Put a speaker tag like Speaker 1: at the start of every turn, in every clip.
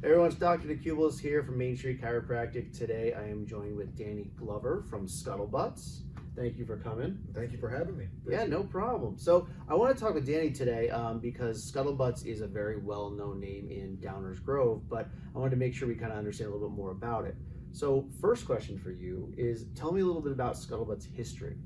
Speaker 1: Everyone's Dr. DeCubellis here from Main Street Chiropractic. Today I am joined with Danny Glover from Skuddlebutts. Thank you for coming.
Speaker 2: Thank you for having me.
Speaker 1: Yeah, no problem. So I want to talk with Danny today because Skuddlebutts is a very well-known name in Downers Grove, but I wanted to make sure we kind of understand a little bit more about it. So first question for you is, tell me a little bit about Skuddlebutts' history.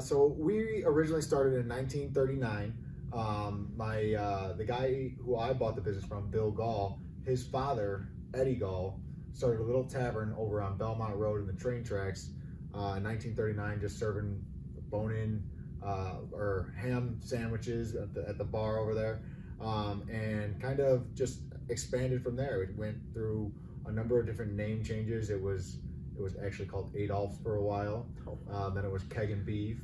Speaker 2: So we originally started in 1939. The guy who I bought the business from, Bill Gall, his father, Eddie Gall, started a little tavern over on Belmont Road in the train tracks in 1939, just serving bone-in or ham sandwiches at the bar over there, and kind of just expanded from there. It went through a number of different name changes. It was actually called Adolph's for a while. Then it was Keg and Beef.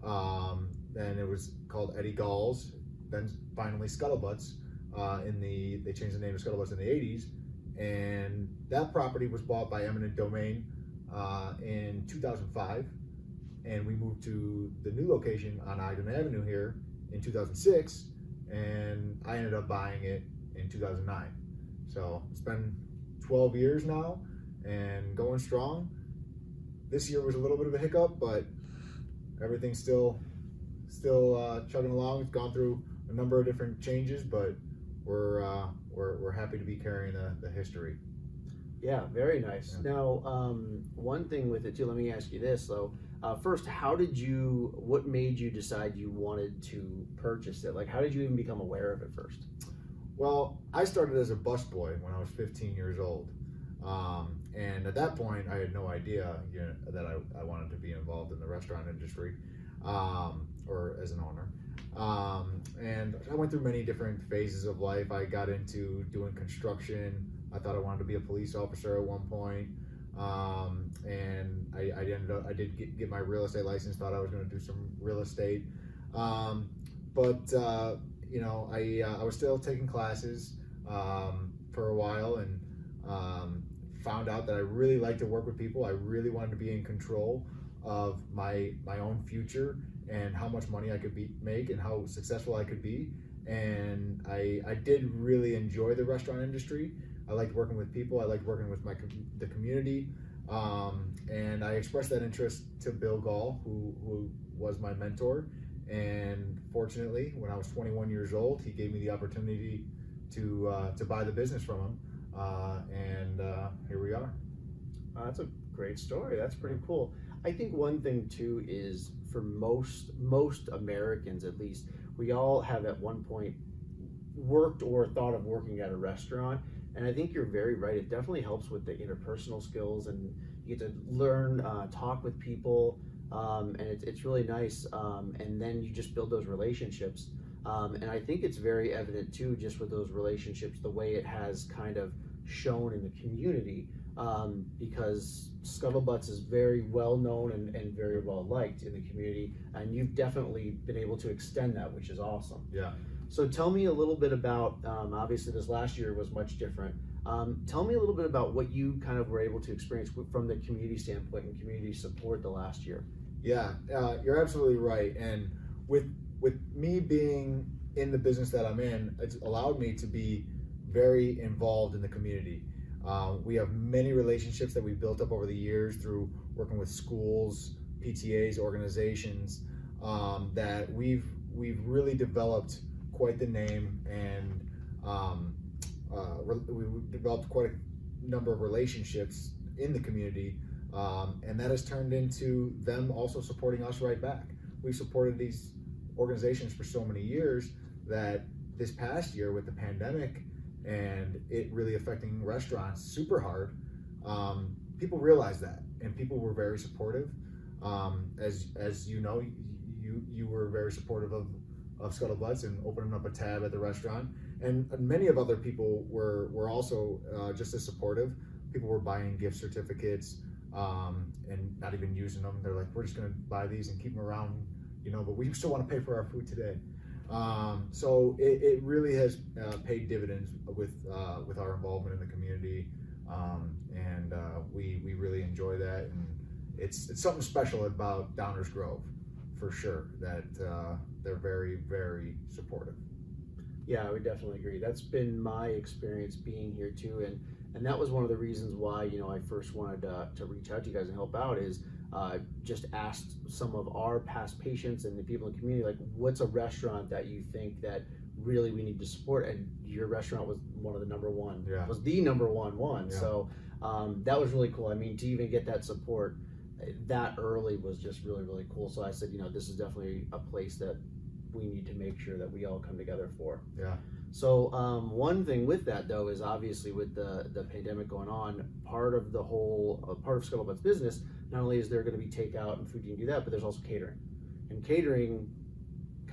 Speaker 2: Then it was called Eddie Gall's. Then finally Skuddlebutts. They changed the name to Skuddlebutts in the 80s, and that property was bought by eminent domain in 2005, and we moved to the new location on Ogden Avenue here in 2006, and I ended up buying it in 2009. So it's been 12 years now and going strong. This year was a little bit of a hiccup, but everything's still chugging along. It's gone through a number of different changes, but we're happy to be carrying the history.
Speaker 1: Yeah, very nice.
Speaker 2: Yeah.
Speaker 1: Now, one thing with it too, let me ask you this though. First, what made you decide you wanted to purchase it? Like, how did you even become aware of it first?
Speaker 2: Well, I started as a busboy when I was 15 years old. And at that point, I had no idea that I wanted to be involved in the restaurant industry or as an owner. And I went through many different phases of life. I got into doing construction. I thought I wanted to be a police officer at one point. And I did get my real estate license, thought I was going to do some real estate. But I was still taking classes for a while, and found out that I really like to work with people. I really wanted to be in control of my own future and how much money I could make and how successful I could be. And I did really enjoy the restaurant industry. I liked working with people. I liked working with the community. And I expressed that interest to Bill Gall, who was my mentor. And fortunately, when I was 21 years old, he gave me the opportunity to buy the business from him. And here we are.
Speaker 1: That's a great story. That's pretty cool. I think one thing too is, for most Americans at least, we all have at one point worked or thought of working at a restaurant. And I think you're very right. It definitely helps with the interpersonal skills, and you get to learn, talk with people, and it's really nice. And then you just build those relationships. And I think it's very evident too, just with those relationships, the way it has kind of shown in the community, because Skuddlebutts is very well known and very well liked in the community, and you've definitely been able to extend that, which is awesome.
Speaker 2: Yeah.
Speaker 1: So tell me a little bit about, obviously this last year was much different. Tell me a little bit about what you kind of were able to experience from the community standpoint and community support the last year.
Speaker 2: Yeah, you're absolutely right. And with me being in the business that I'm in, it's allowed me to be very involved in the community. We have many relationships that we built up over the years through working with schools, PTAs, organizations, that we've really developed quite the name, and we've developed quite a number of relationships in the community, and that has turned into them also supporting us right back. We've supported these organizations for so many years that this past year with the pandemic and it really affecting restaurants super hard, people realized that, and people were very supportive. As you know, you were very supportive of Skuddlebutts and opening up a tab at the restaurant, and many of other people were also just as supportive. People were buying gift certificates and not even using them. They're like, we're just going to buy these and keep them around, but we still want to pay for our food today. So it really has paid dividends with our involvement in the community, and we really enjoy that. And it's something special about Downers Grove, for sure, that they're very, very supportive.
Speaker 1: Yeah, I would definitely agree. That's been my experience being here too, and that was one of the reasons why I first wanted to reach out to you guys and help out is just asked some of our past patients and the people in the community like, what's a restaurant that you think that really we need to support? And your restaurant was one of the number one,
Speaker 2: Yeah.
Speaker 1: was the number one.
Speaker 2: Yeah.
Speaker 1: So that was really cool. I mean, to even get that support that early was just really really cool. So I said, this is definitely a place that we need to make sure that we all come together for.
Speaker 2: Yeah.
Speaker 1: So one thing with that though is obviously with the pandemic going on, part of Skuddlebutts business, not only is there going to be takeout and food, you can do that, but there's also catering. And catering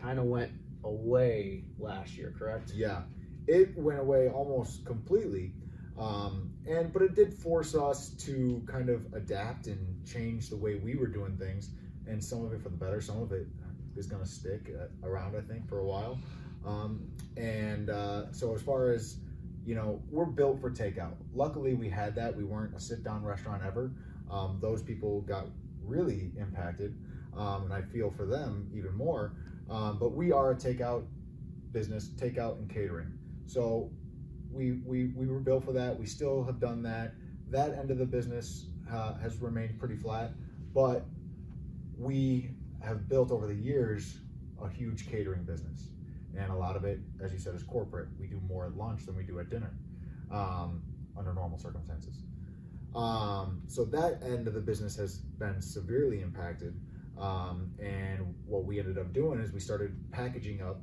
Speaker 1: kind of went away last year, correct?
Speaker 2: Yeah, it went away almost completely. But it did force us to kind of adapt and change the way we were doing things, and some of it for the better, some of it is going to stick around, I think, for a while. So as far as, we're built for takeout. Luckily we had that. We weren't a sit-down restaurant ever. Those people got really impacted, and I feel for them even more. But we are a takeout business, takeout and catering. So we were built for that. We still have done that. That end of the business has remained pretty flat, but we have built over the years a huge catering business, and a lot of it, as you said, is corporate. We do more at lunch than we do at dinner, under normal circumstances. So that end of the business has been severely impacted, and what we ended up doing is we started packaging up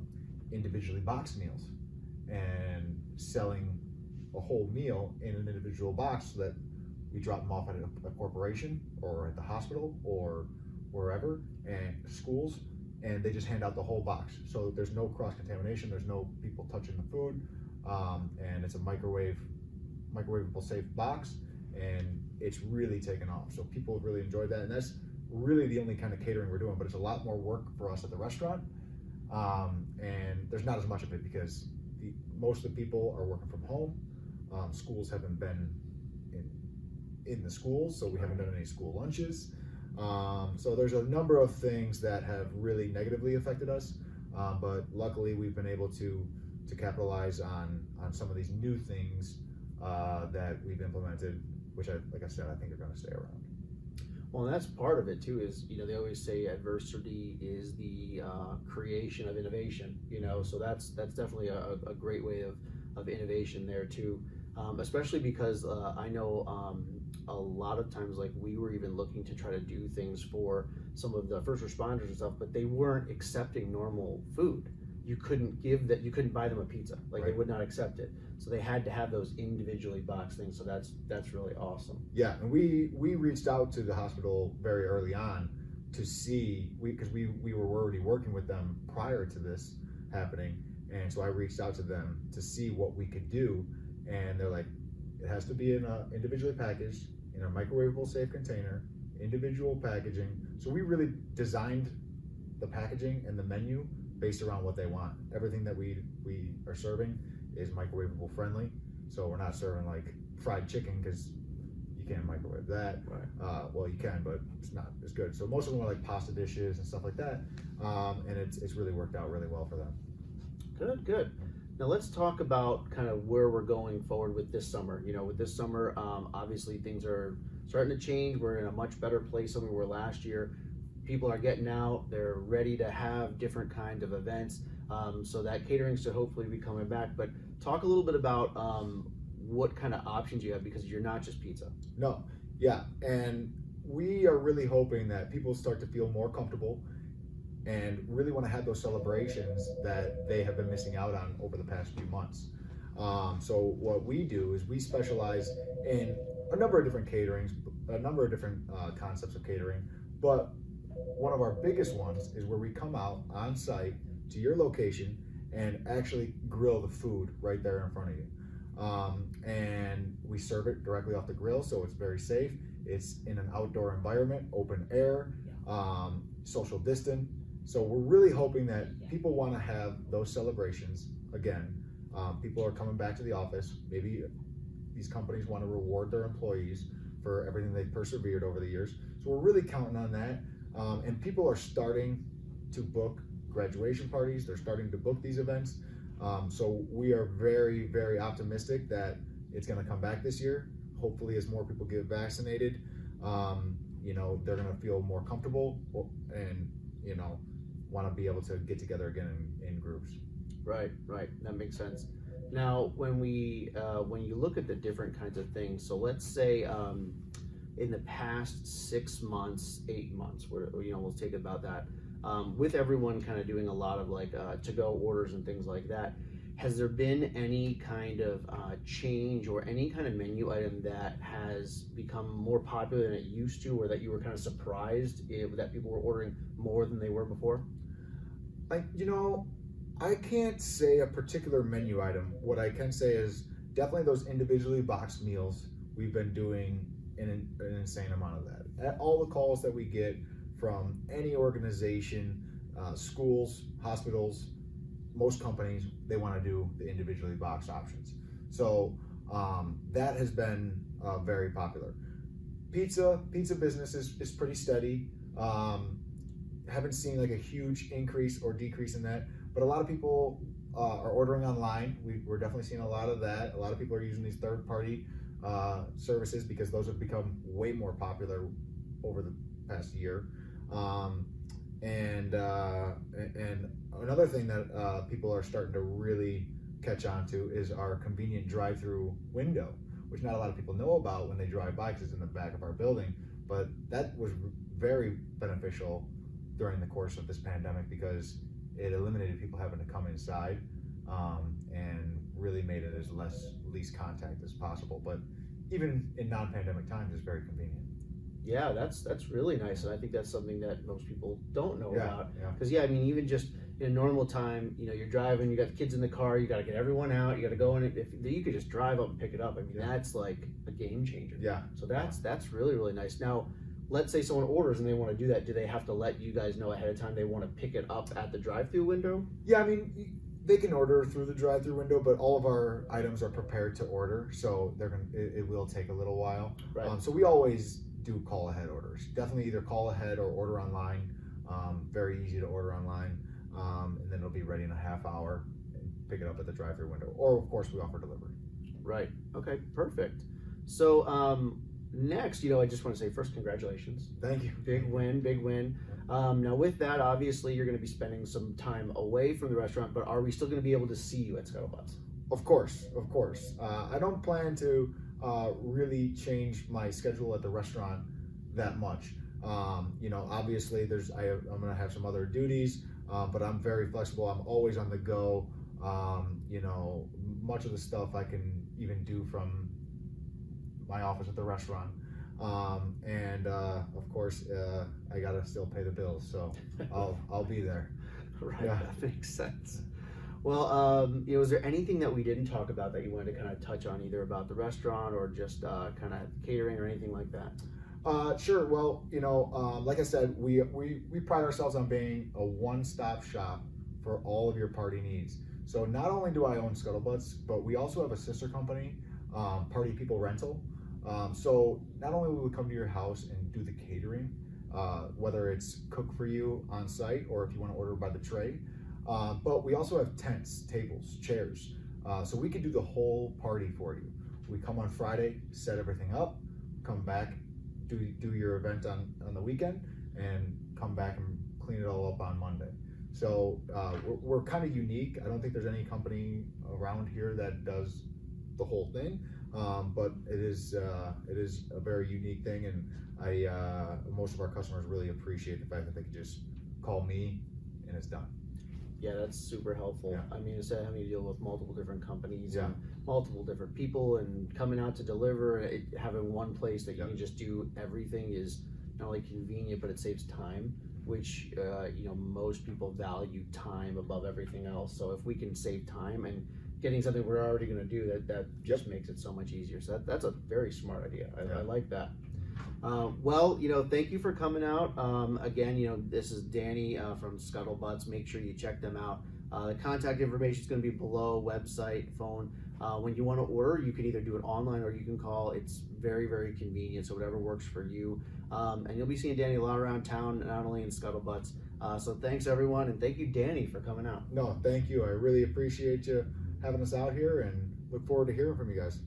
Speaker 2: individually boxed meals and selling a whole meal in an individual box, so that we drop them off at a corporation or at the hospital or wherever, and schools, and they just hand out the whole box. So there's no cross-contamination, there's no people touching the food, and it's a microwavable safe box, and it's really taken off. So people have really enjoyed that, and that's really the only kind of catering we're doing, but it's a lot more work for us at the restaurant, and there's not as much of it because most of the people are working from home. Schools haven't been in the schools, so we haven't done any school lunches. So there's a number of things that have really negatively affected us, but luckily we've been able to capitalize on some of these new things that we've implemented, which like I said, I think are going to stay around.
Speaker 1: Well, and that's part of it too. Is they always say adversity is the creation of innovation. So that's definitely a great way of innovation there too. Especially because I know a lot of times, like, we were even looking to try to do things for some of the first responders and stuff, but they weren't accepting normal food. You couldn't buy them a pizza, like,
Speaker 2: right.
Speaker 1: They would not accept it. So they had to have those individually boxed things. So that's really awesome.
Speaker 2: Yeah, and we reached out to the hospital very early on to see, because we were already working with them prior to this happening, and so I reached out to them to see what we could do, and they're like, it has to be individually packaged in a microwavable safe container, individual packaging. So we really designed the packaging and the menu based around what they want. Everything that we are serving is microwavable friendly. So we're not serving like fried chicken, because you can't microwave that.
Speaker 1: Right.
Speaker 2: Well, you can, but it's not as good. So most of them are like pasta dishes and stuff like that. And it's really worked out really well for them.
Speaker 1: Good. Now let's talk about kind of where we're going forward with this summer. With this summer, obviously things are starting to change. We're in a much better place than we were last year. People are getting out, they're ready to have different kinds of events. So that catering should hopefully be coming back. But talk a little bit about what kind of options you have, because you're not just pizza.
Speaker 2: No, yeah, and we are really hoping that people start to feel more comfortable and really want to have those celebrations that they have been missing out on over the past few months. So what we do is we specialize in a number of different caterings, a number of different concepts of catering, but one of our biggest ones is where we come out on site to your location and actually grill the food right there in front of you. And we serve it directly off the grill, so it's very safe. It's in an outdoor environment, open air, social distant. So we're really hoping that people want to have those celebrations again. People are coming back to the office. Maybe these companies want to reward their employees for everything they've persevered over the years. So we're really counting on that. And people are starting to book graduation parties. They're starting to book these events. So we are very, very optimistic that it's going to come back this year. Hopefully, as more people get vaccinated, they're going to feel more comfortable and, want to be able to get together again in groups.
Speaker 1: Right. That makes sense. Now, when you look at the different kinds of things, so let's say in the past 6 months, 8 months, we'll take about that. With everyone kind of doing a lot of like to-go orders and things like that, has there been any kind of change or any kind of menu item that has become more popular than it used to, or that you were kind of surprised that people were ordering more than they were before?
Speaker 2: I can't say a particular menu item. What I can say is definitely those individually boxed meals. We've been doing an insane amount of that. At all the calls that we get from any organization, schools, hospitals, most companies, they want to do the individually boxed options. So that has been very popular. Pizza business is pretty steady. Haven't seen like a huge increase or decrease in that, but a lot of people are ordering online. We're definitely seeing a lot of that. A lot of people are using these third-party services because those have become way more popular over the past year. And another thing that people are starting to really catch on to is our convenient drive-through window, which not a lot of people know about when they drive by because it's in the back of our building. But that was very beneficial during the course of this pandemic because it eliminated people having to come inside and really made it as least contact as possible. But even in non-pandemic times, it's very convenient.
Speaker 1: Yeah, that's really nice, and I think that's something that most people don't know about.
Speaker 2: Yeah.
Speaker 1: Because even just in a normal time, you're driving, you got the kids in the car, you got to get everyone out, you got to go in. If you could just drive up and pick it up, that's like a game changer.
Speaker 2: Yeah.
Speaker 1: So that's really, really nice. Now, let's say someone orders and they want to do that. Do they have to let you guys know ahead of time they want to pick it up at the drive-through window?
Speaker 2: Yeah, they can order through the drive-through window, but all of our items are prepared to order, so it will take a little while.
Speaker 1: Right.
Speaker 2: So we always do call ahead orders. Definitely either call ahead or order online. Very easy to order online, and then it'll be ready in a half hour and pick it up at the drive-through window. Or of course we offer delivery.
Speaker 1: Right. Okay. Perfect. So next, I just want to say first, congratulations.
Speaker 2: Thank you.
Speaker 1: Big win. Now with that, obviously you're going to be spending some time away from the restaurant, but are we still going to be able to see you at Skuddlebutts?
Speaker 2: Of course. I don't plan to really change my schedule at the restaurant that much. Obviously I'm going to have some other duties, but I'm very flexible. I'm always on the go. Much of the stuff I can even do from my office at the restaurant. Of course, I gotta still pay the bills, so I'll be there.
Speaker 1: Right,
Speaker 2: Yeah.
Speaker 1: That makes sense. Well, is there anything that we didn't talk about that you wanted to kind of touch on, either about the restaurant or just kind of catering or anything like that?
Speaker 2: Sure. Well, like I said, we pride ourselves on being a one-stop shop for all of your party needs. So not only do I own Skuddlebutts, but we also have a sister company, Party People Rental. So not only will we come to your house and do the catering, whether it's cook for you on site or if you want to order by the tray, but we also have tents, tables, chairs. So we can do the whole party for you. We come on Friday, set everything up, come back, do your event on the weekend, and come back and clean it all up on Monday. So we're kind of unique. I don't think there's any company around here that does the whole thing. But it is a very unique thing, and most of our customers really appreciate the fact that they can just call me and it's done.
Speaker 1: Yeah, that's super helpful.
Speaker 2: Yeah.
Speaker 1: Instead of having to deal with multiple different companies
Speaker 2: Yeah.
Speaker 1: and multiple different people and coming out to deliver, having one place that you
Speaker 2: Yeah.
Speaker 1: can just do everything is not only convenient, but it saves time, which most people value time above everything else. So if we can save time and getting something we're already going to do, that just makes it so much easier. So that's a very smart idea. I like that. Well, thank you for coming out. Again, this is Danny from Skuddlebutts. Make sure you check them out. The contact information is going to be below, website, phone. When you want to order, you can either do it online or you can call. It's very, very convenient, so whatever works for you. And you'll be seeing Danny a lot around town, not only in Skuddlebutts. So thanks, everyone, and thank you, Danny, for coming out.
Speaker 2: No, thank you. I really appreciate you having us out here, and look forward to hearing from you guys.